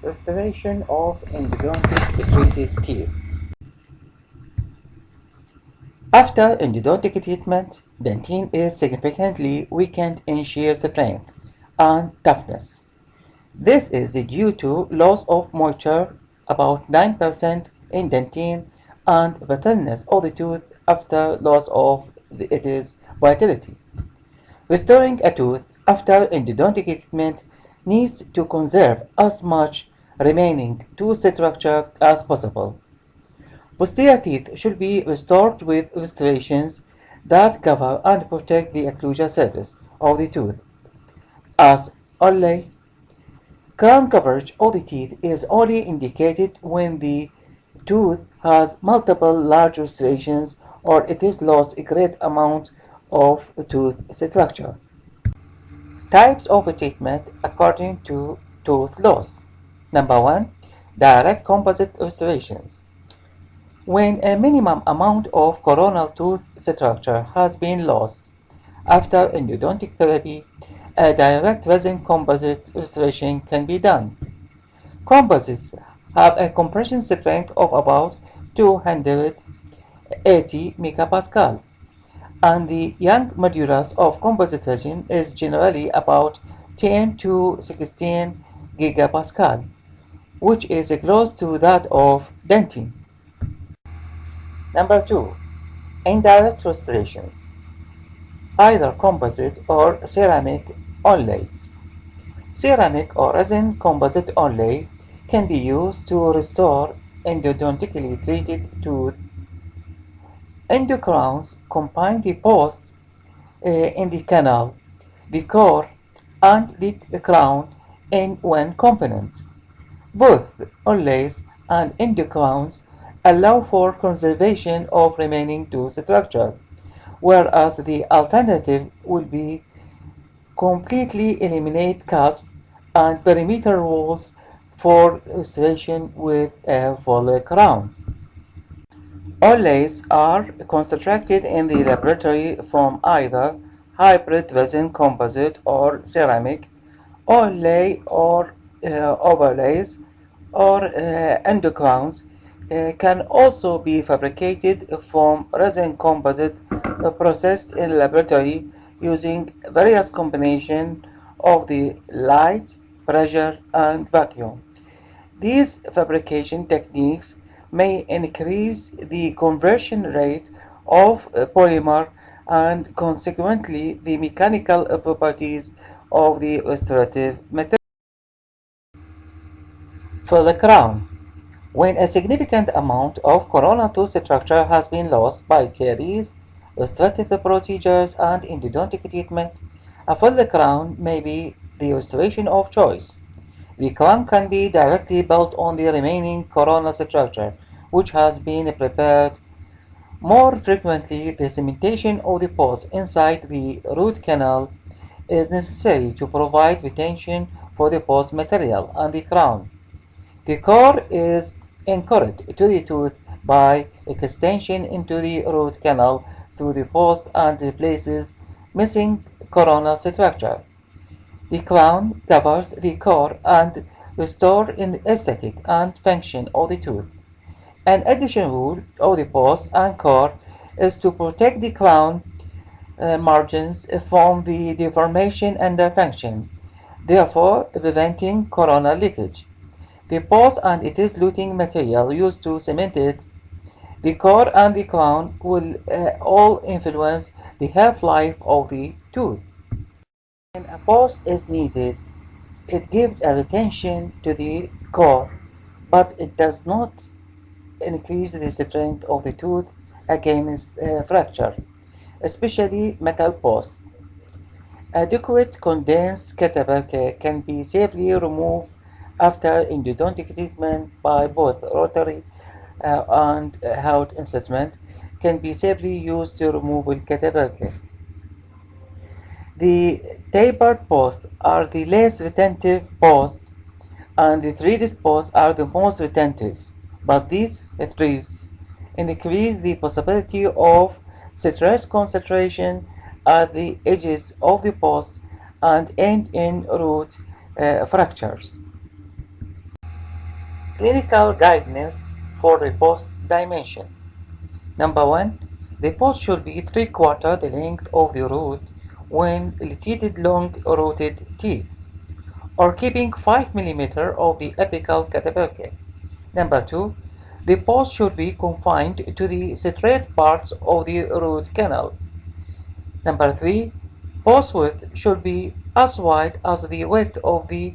Restoration of endodontic treated teeth. After endodontic treatment, dentine is significantly weakened in shear strength and toughness. This is due to loss of moisture, about 9% in dentine, and brittleness of the tooth after loss of its vitality. Restoring a tooth after endodontic treatment needs to conserve as much remaining tooth structure as possible. Posterior teeth should be restored with restorations that cover and protect the occlusal surface of the tooth. As only crown coverage of the teeth is only indicated when the tooth has multiple large restorations or it has lost a great amount of tooth structure. Types of treatment according to tooth loss. Number 1. Direct composite restorations. When a minimum amount of coronal tooth structure has been lost after endodontic therapy, a direct resin composite restoration can be done. Composites have a compression strength of about 280 megapascal, and the young modulus of composite resin is generally about 10 to 16 gigapascal, which is close to that of dentine. Number 2. Indirect restorations, either composite or ceramic onlays. Ceramic or resin composite onlay can be used to restore endodontically treated tooth. Endocrowns combine the post in the canal, the core, and the crown in one component. Both onlays and endocrowns allow for conservation of remaining tooth structure, whereas the alternative would be completely eliminate cusp and perimeter walls for restoration with a full crown. Onlays are constructed in the laboratory from either hybrid resin composite or ceramic, onlay or overlays or endocrowns can also be fabricated from resin composite processed in laboratory using various combinations of the light, pressure, and vacuum. These fabrication techniques may increase the conversion rate of polymer and consequently the mechanical properties of the restorative material. For the crown, when a significant amount of coronal tooth structure has been lost by caries, restorative procedures, and endodontic treatment, a full crown may be the restoration of choice. The crown can be directly built on the remaining coronal structure, which has been prepared. More frequently, the cementation of the pores inside the root canal is necessary to provide retention for the post material and the crown. The core is anchored to the tooth by extension into the root canal through the post and replaces missing coronal structure. The crown covers the core and restores the aesthetic and function of the tooth. An additional rule of the post and core is to protect the crown margins from the deformation and the function, therefore preventing coronal leakage. The post and its luting material used to cement it, the core and the crown will all influence the half-life of the tooth. When a post is needed, it gives a retention to the core, but it does not increase the strength of the tooth against fracture, especially metal posts. Adequate condensed cadaver can be safely removed after endodontic treatment by both rotary and held instrument can be safely used to remove cadaver. The tapered posts are the less retentive posts, and the threaded posts are the most retentive, but these threads increase the possibility of stress concentration at the edges of the post and end in root fractures. Clinical guidance for the post dimension. Number 1. The post should be 3/4 the length of the root when litiated long-rooted teeth, or keeping 5 mm of the apical catapecia. Number 2. The post should be confined to the straight parts of the root canal. Number 3. Post width should be as wide as the width of the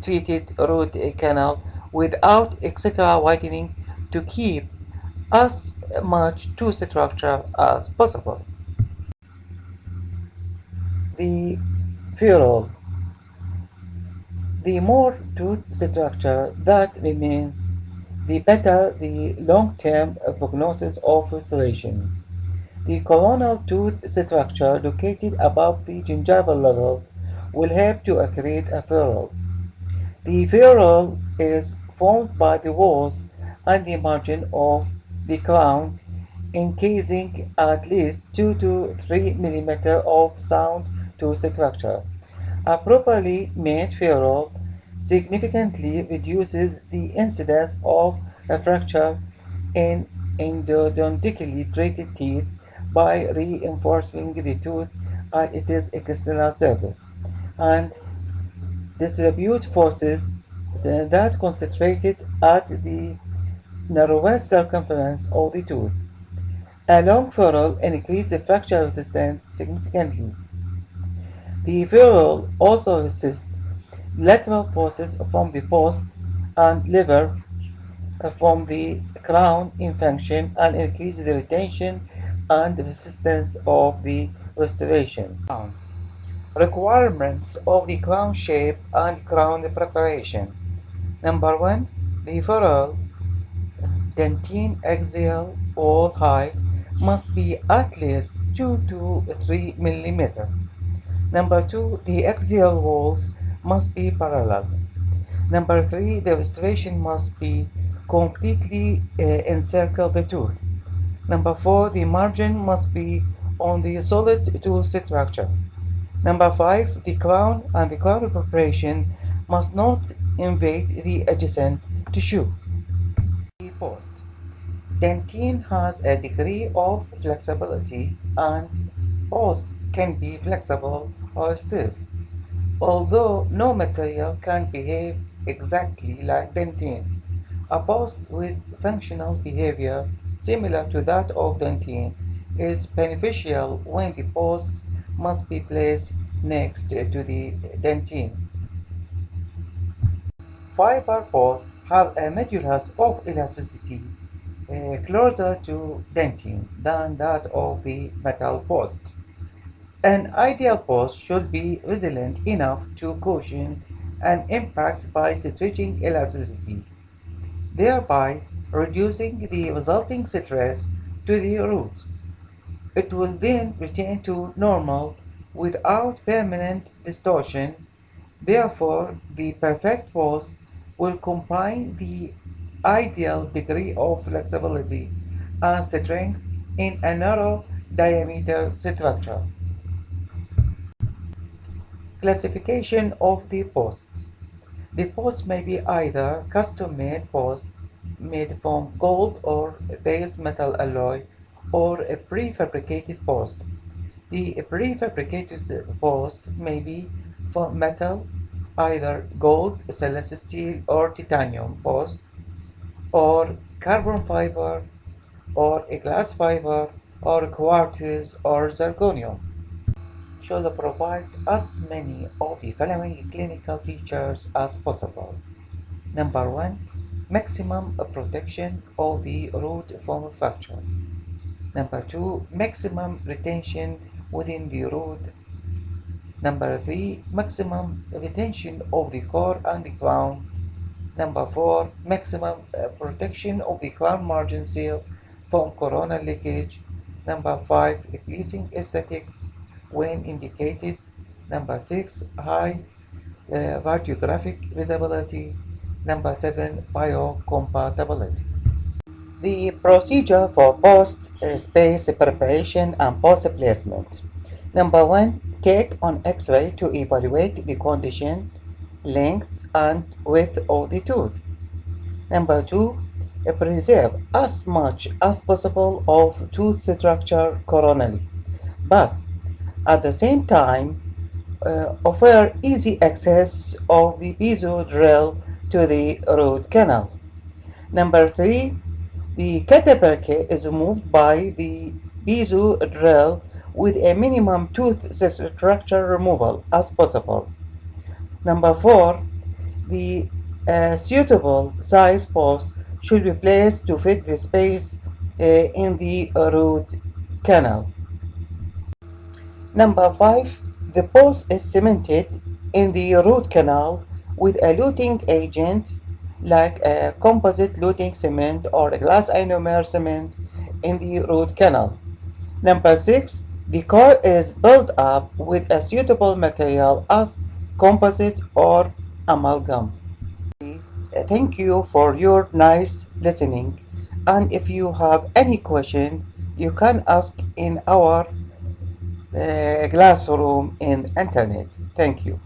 treated root canal without extra widening to keep as much tooth structure as possible. The ferrule. The more tooth structure that remains, the better the long-term prognosis of restoration. The coronal tooth structure located above the gingival level will help to create a ferrule. The ferrule is formed by the walls and the margin of the crown, encasing at least 2 to 3 mm of sound tooth structure. A properly made ferrule significantly reduces the incidence of a fracture in endodontically treated teeth by reinforcing the tooth at its external surface and distribute forces that concentrated at the narrowest circumference of the tooth. A long ferrule increases fracture resistance significantly. The ferrule also resists lateral forces from the post and lever from the crown in function and increases the retention and resistance of the restoration. Requirements of the crown shape and crown preparation. Number 1. The ferrule dentine axial wall height must be at least 2 to 3 mm. Number 2. The axial walls must be parallel. Number 3. The restoration must be completely encircle the tooth. Number 4. The margin must be on the solid tooth structure. Number 5. The crown and the crown preparation must not invade the adjacent tissue. The post. Dentine has a degree of flexibility and post can be flexible or stiff, although no material can behave exactly like dentine. A post with functional behavior similar to that of dentine is beneficial when the post must be placed next to the dentine. Fiber posts have a modulus of elasticity closer to dentine than that of the metal post. An ideal post should be resilient enough to cushion an impact by stretching elasticity, thereby reducing the resulting stress to the root. It will then return to normal without permanent distortion. Therefore, the perfect post will combine the ideal degree of flexibility and strength in a narrow diameter structure. Classification of the posts. The post may be either custom-made posts made from gold or base metal alloy or a prefabricated post. The prefabricated post may be from metal, either gold, stainless steel, or titanium post, or carbon fiber, or a glass fiber, or quartz, or zirconium. Should provide as many of the following clinical features as possible. Number 1. Maximum protection of the root from fracture. Number 2. Maximum retention within the root. Number 3. Maximum retention of the core and the crown. Number 4. Maximum protection of the crown margin seal from coronal leakage. Number 5. Pleasing aesthetics when indicated. Number 6. High radiographic visibility. Number 7. Biocompatibility. The procedure for post-space preparation and post-placement. Number 1. Take on X-ray to evaluate the condition, length, and width of the tooth. Number two, preserve as much as possible of tooth structure coronally, but at the same time offer easy access of the piezo drill to the root canal. Number three, the cataperque is removed by the piezo drill with a minimum tooth structure removal as possible. Number four, the suitable size post should be placed to fit the space in the root canal. Number five, the post is cemented in the root canal with a luting agent like a composite luting cement or a glass ionomer cement in the root canal. Number six, the core is built up with a suitable material as composite or amalgam. Thank you for your nice listening. And if you have any question, you can ask in our classroom in internet. Thank you.